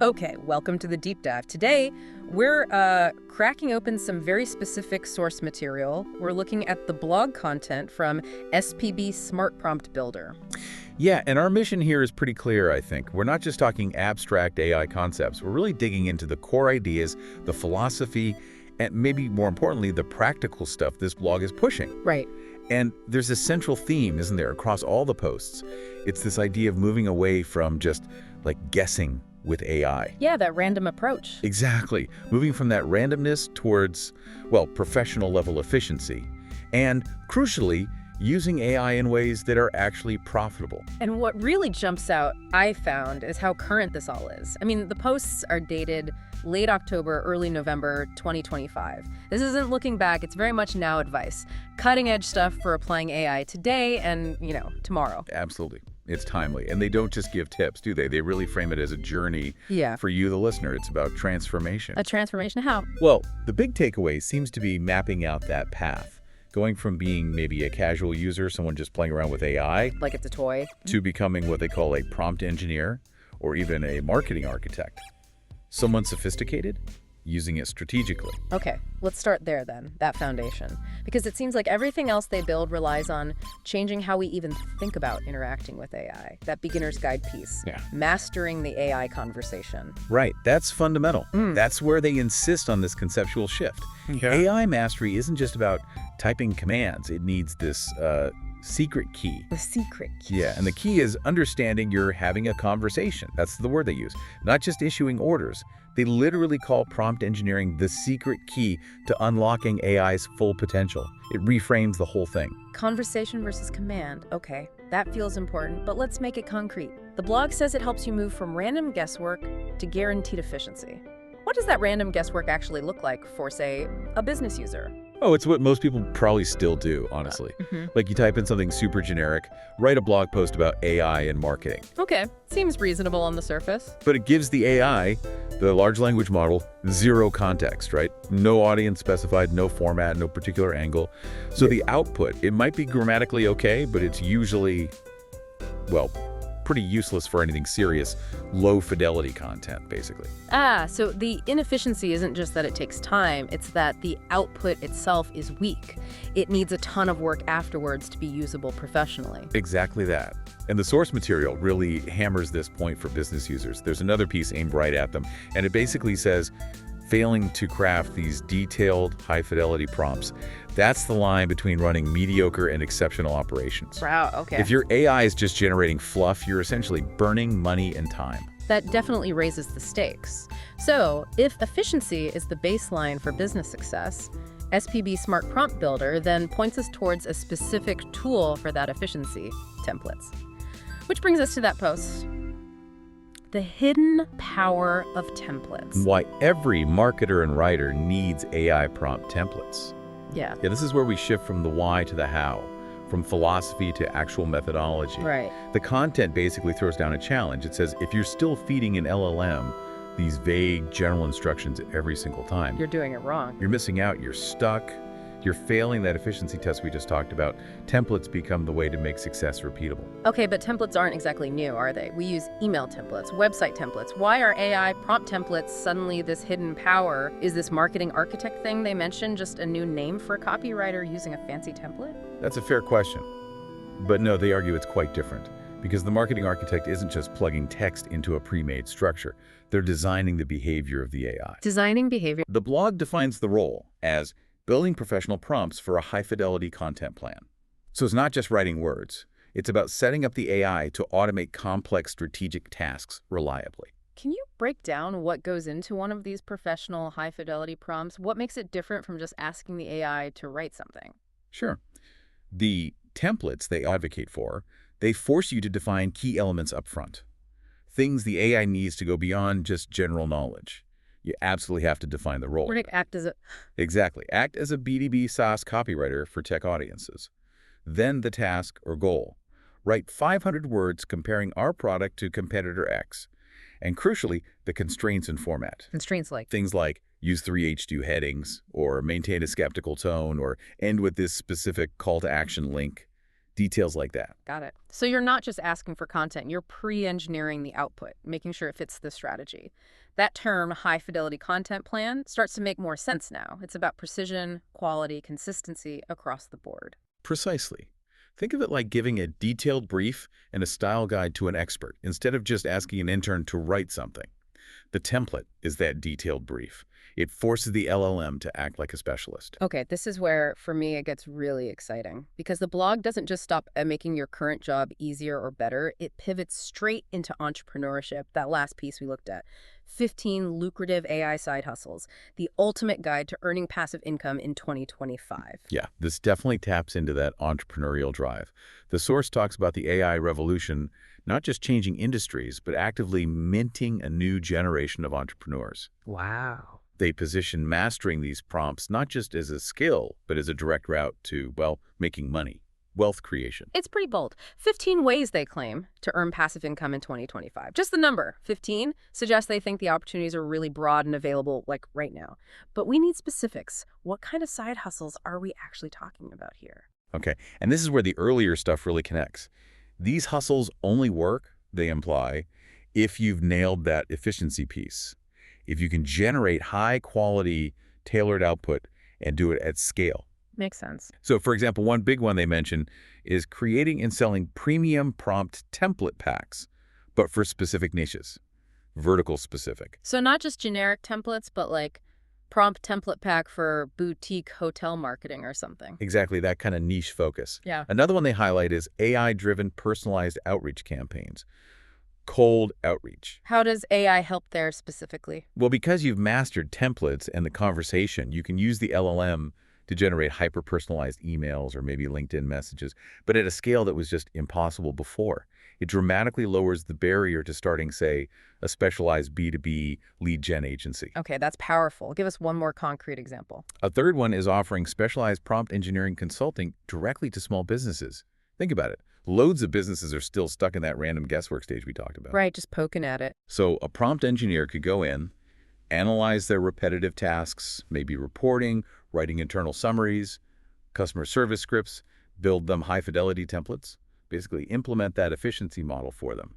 Okay, welcome to the deep dive. Today, we're cracking open some very specific source material. We're looking at the blog content from SPB Smart Prompt Builder. Yeah, and our mission here is pretty clear, I think. We're not just talking abstract AI concepts. We're really digging into the core ideas, the philosophy, and maybe more importantly, the practical stuff this blog is pushing. Right. And there's a central theme, isn't there, across all the posts? It's this idea of moving away from just, guessing with AI. Yeah, that random approach. Exactly. Moving from that randomness towards, well, professional level efficiency. And crucially, using AI in ways that are actually profitable. And what really jumps out, I found, is how current this all is. I mean, the posts are dated late October, early November 2025. This isn't looking back, it's very much now advice. Cutting edge stuff for applying AI today and, tomorrow. Absolutely. It's timely. And they don't just give tips, do they? They really frame it as a journey for you, the listener. It's about transformation. A transformation? How? Well, the big takeaway seems to be mapping out that path. Going from being maybe a casual user, someone just playing around with AI, like it's a toy, to becoming what they call a prompt engineer or even a marketing architect. Someone sophisticated, using it strategically. Okay, let's start there then, that foundation. Because it seems like everything else they build relies on changing how we even think about interacting with AI. That beginner's guide piece. Yeah. Mastering the AI conversation. Right, that's fundamental. That's where they insist on this conceptual shift. AI mastery isn't just about typing commands. It needs this secret key. The secret key. Yeah, and the key is understanding you're having a conversation. That's the word they use. Not just issuing orders. They literally call prompt engineering the secret key to unlocking AI's full potential. It reframes the whole thing. Conversation versus command. Okay, that feels important, but let's make it concrete. The blog says it helps you move from random guesswork to guaranteed efficiency. What does that random guesswork actually look like for, say, a business user? Oh, it's what most people probably still do, honestly. Like you type in something super generic, write a blog post about AI and marketing. Okay, seems reasonable on the surface. But it gives the AI, the large language model, zero context, right? No audience specified, no format, no particular angle. So the output, it might be grammatically okay, but it's usually, well, pretty useless for anything serious, low fidelity content, basically. So the inefficiency isn't just that it takes time, it's that the output itself is weak. It needs a ton of work afterwards to be usable professionally. Exactly that. And the source material really hammers this point for business users. There's another piece aimed right at them, and it basically says, failing to craft these detailed, high-fidelity prompts, that's the line between running mediocre and exceptional operations. Wow, okay. If your AI is just generating fluff, you're essentially burning money and time. That definitely raises the stakes. So, if efficiency is the baseline for business success, SPB Smart Prompt Builder then points us towards a specific tool for that efficiency, templates. Which brings us to that post. The hidden power of templates. Why every marketer and writer needs AI prompt templates. Yeah, this is where we shift from the why to the how, from philosophy to actual methodology. right. The content basically throws down a challenge. It says, if you're still feeding an LLM these vague general instructions every single time, You're doing it wrong. you're missing out, you're stuck, you're failing that efficiency test we just talked about. Templates become the way to make success repeatable. Okay, but templates aren't exactly new, are they? We use email templates, website templates. Why are AI prompt templates suddenly this hidden power? Is this marketing architect thing they mentioned just a new name for a copywriter using a fancy template? That's a fair question. But no, they argue it's quite different. Because the marketing architect isn't just plugging text into a pre-made structure. They're designing the behavior of the AI. Designing behavior. The blog defines the role as building professional prompts for a high-fidelity content plan. So it's not just writing words. It's about setting up the AI to automate complex strategic tasks reliably. Can you break down what goes into one of these professional high-fidelity prompts? What makes it different from just asking the AI to write something? Sure. The templates they advocate for, they force you to define key elements up front. Things the AI needs to go beyond just general knowledge. You absolutely have to define the role. We're going to act as a... Exactly. Act as a B2B SaaS copywriter for tech audiences. Then the task or goal. Write 500 words comparing our product to competitor X. And crucially, the constraints and format. Constraints like... Things like use 3 H2 headings, or maintain a skeptical tone, or end with this specific call to action link. Details like that. Got it. So you're not just asking for content, you're pre-engineering the output, making sure it fits the strategy. That term, high-fidelity content plan, starts to make more sense now. It's about precision, quality, consistency across the board. Precisely. Think of it like giving a detailed brief and a style guide to an expert, instead of just asking an intern to write something. The template is that detailed brief. It forces the LLM to act like a specialist. Okay, this is where, for me, it gets really exciting because the blog doesn't just stop at making your current job easier or better. It pivots straight into entrepreneurship, that last piece we looked at. 15 lucrative AI side hustles, the ultimate guide to earning passive income in 2025. Yeah, this definitely taps into that entrepreneurial drive. The source talks about the AI revolution not just changing industries, but actively minting a new generation of entrepreneurs. Wow. They position mastering these prompts not just as a skill, but as a direct route to, well, making money, wealth creation. It's pretty bold. 15 ways, they claim, to earn passive income in 2025. Just the number, 15, suggests they think the opportunities are really broad and available, like right now. But we need specifics. What kind of side hustles are we actually talking about here? Okay, and this is where the earlier stuff really connects. These hustles only work, they imply, if you've nailed that efficiency piece. If you can generate high-quality, tailored output and do it at scale. Makes sense. So, for example, one big one they mention is creating and selling premium prompt template packs, but for specific niches, vertical specific. So not just generic templates, but like prompt template pack for boutique hotel marketing or something. Exactly, that kind of niche focus. Yeah. Another one they highlight is AI-driven personalized outreach campaigns, cold outreach. How does AI help there specifically? Well, because you've mastered templates and the conversation, you can use the LLM to generate hyper-personalized emails or maybe LinkedIn messages, but at a scale that was just impossible before. It dramatically lowers the barrier to starting, say, a specialized B2B lead gen agency. Okay, that's powerful. Give us one more concrete example. A third one is offering specialized prompt engineering consulting directly to small businesses. Think about it. Loads of businesses are still stuck in that random guesswork stage we talked about. Right, just poking at it. So a prompt engineer could go in, analyze their repetitive tasks, maybe reporting, writing internal summaries, customer service scripts, build them high-fidelity templates, basically implement that efficiency model for them,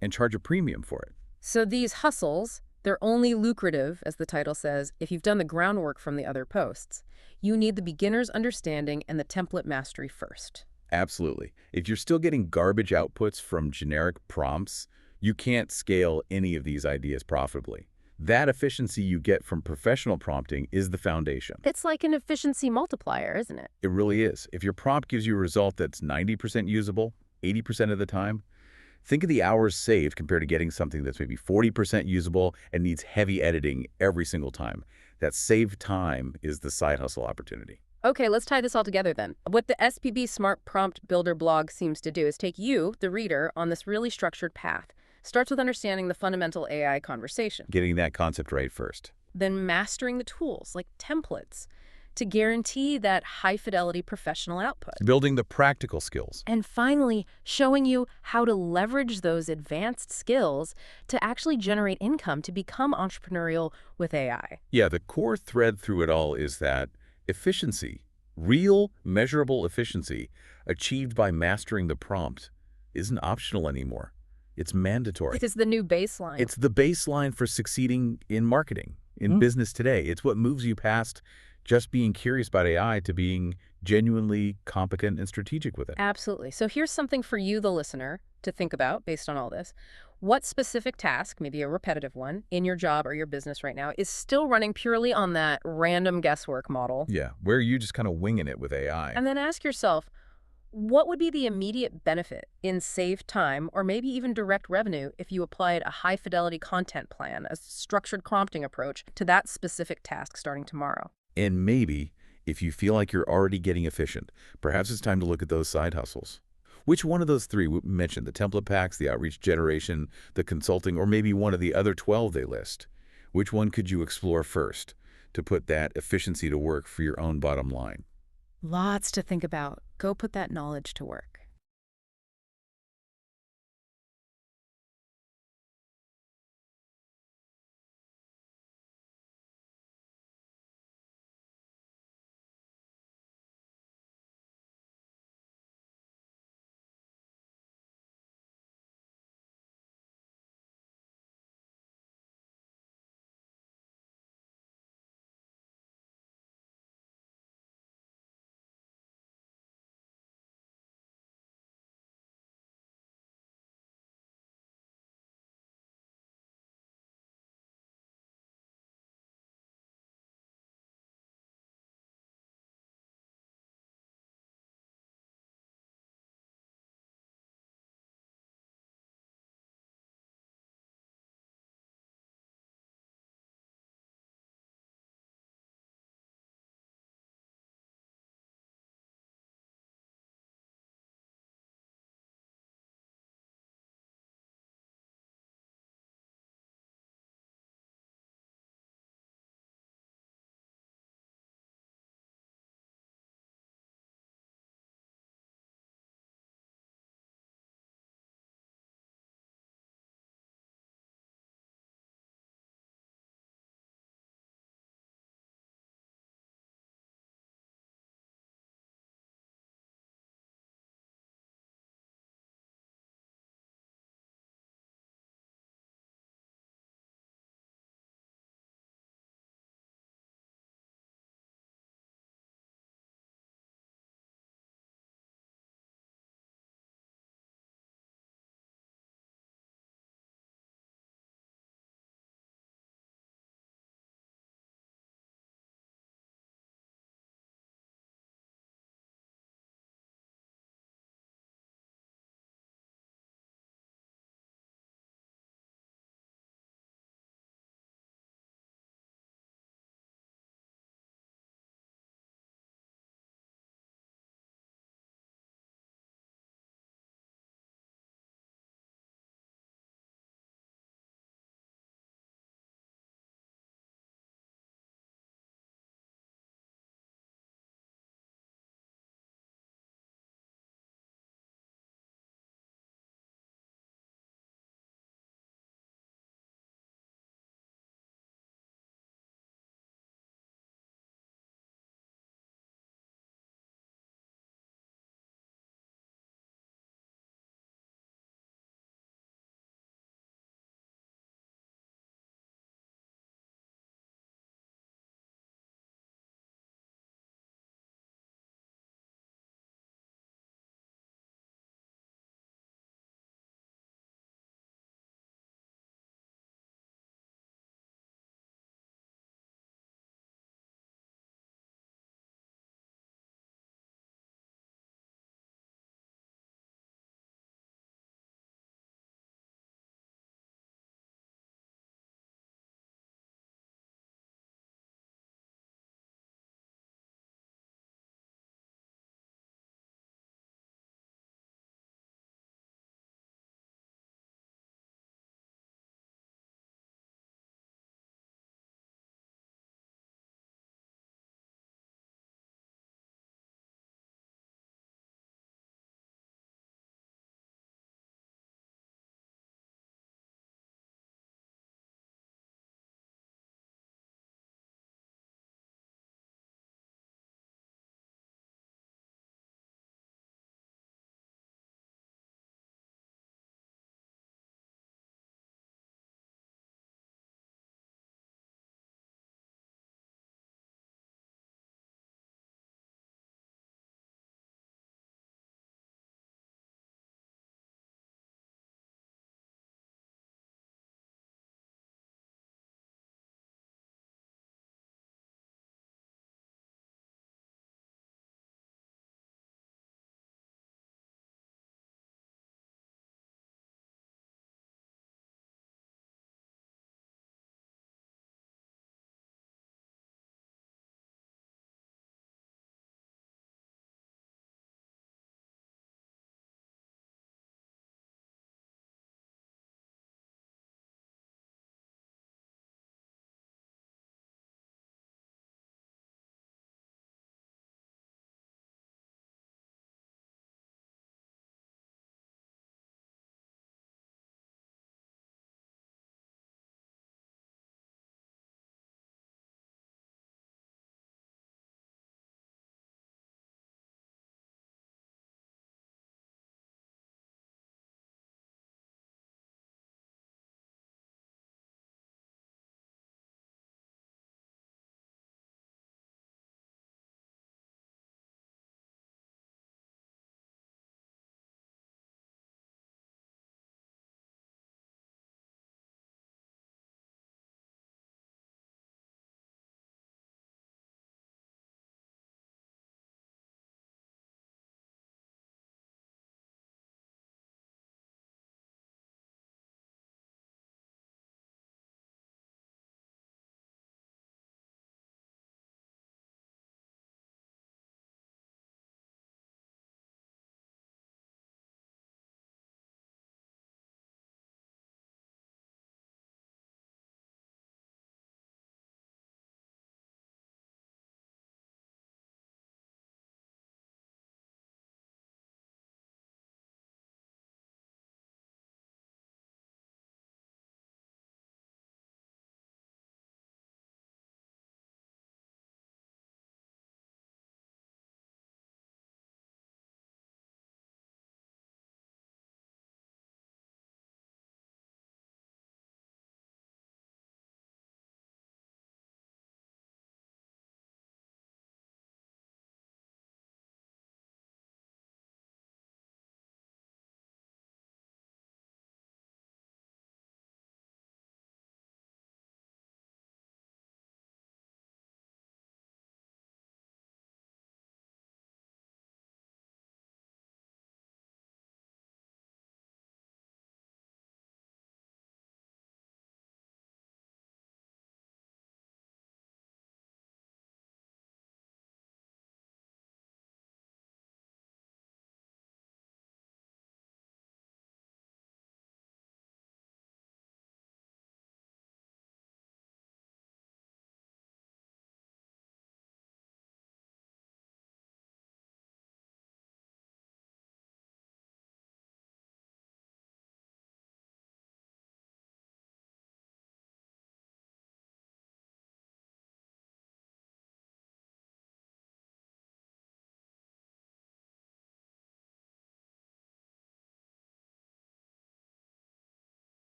and charge a premium for it. So these hustles, they're only lucrative, as the title says, if you've done the groundwork from the other posts. You need the beginner's understanding and the template mastery first. Absolutely. If you're still getting garbage outputs from generic prompts, you can't scale any of these ideas profitably. That efficiency you get from professional prompting is the foundation. It's like an efficiency multiplier, isn't it? It really is. If your prompt gives you a result that's 90% usable, 80% of the time, think of the hours saved compared to getting something that's maybe 40% usable and needs heavy editing every single time. That saved time is the side hustle opportunity. Okay, let's tie this all together then. What the SPB Smart Prompt Builder blog seems to do is take you, the reader, on this really structured path. Starts with understanding the fundamental AI conversation. Getting that concept right first. Then mastering the tools, like templates, to guarantee that high-fidelity professional output. Building the practical skills. And finally, showing you how to leverage those advanced skills to actually generate income to become entrepreneurial with AI. Yeah, the core thread through it all is that efficiency, real measurable efficiency, achieved by mastering the prompt, isn't optional anymore. It's mandatory. It is the new baseline. It's the baseline for succeeding in marketing, in business today. It's what moves you past just being curious about AI to being genuinely competent and strategic with it. Absolutely. So here's something for you, the listener, to think about based on all this. What specific task, maybe a repetitive one, in your job or your business right now is still running purely on that random guesswork model? Yeah, where you just kind of winging it with AI. And then ask yourself, what would be the immediate benefit in saved time or maybe even direct revenue if you applied a high-fidelity content plan, a structured prompting approach to that specific task starting tomorrow? And maybe, if you feel like you're already getting efficient, perhaps it's time to look at those side hustles. Which one of those three we mentioned, the template packs, the outreach generation, the consulting, or maybe one of the other 12 they list? Which one could you explore first to put that efficiency to work for your own bottom line? Lots to think about. Go put that knowledge to work.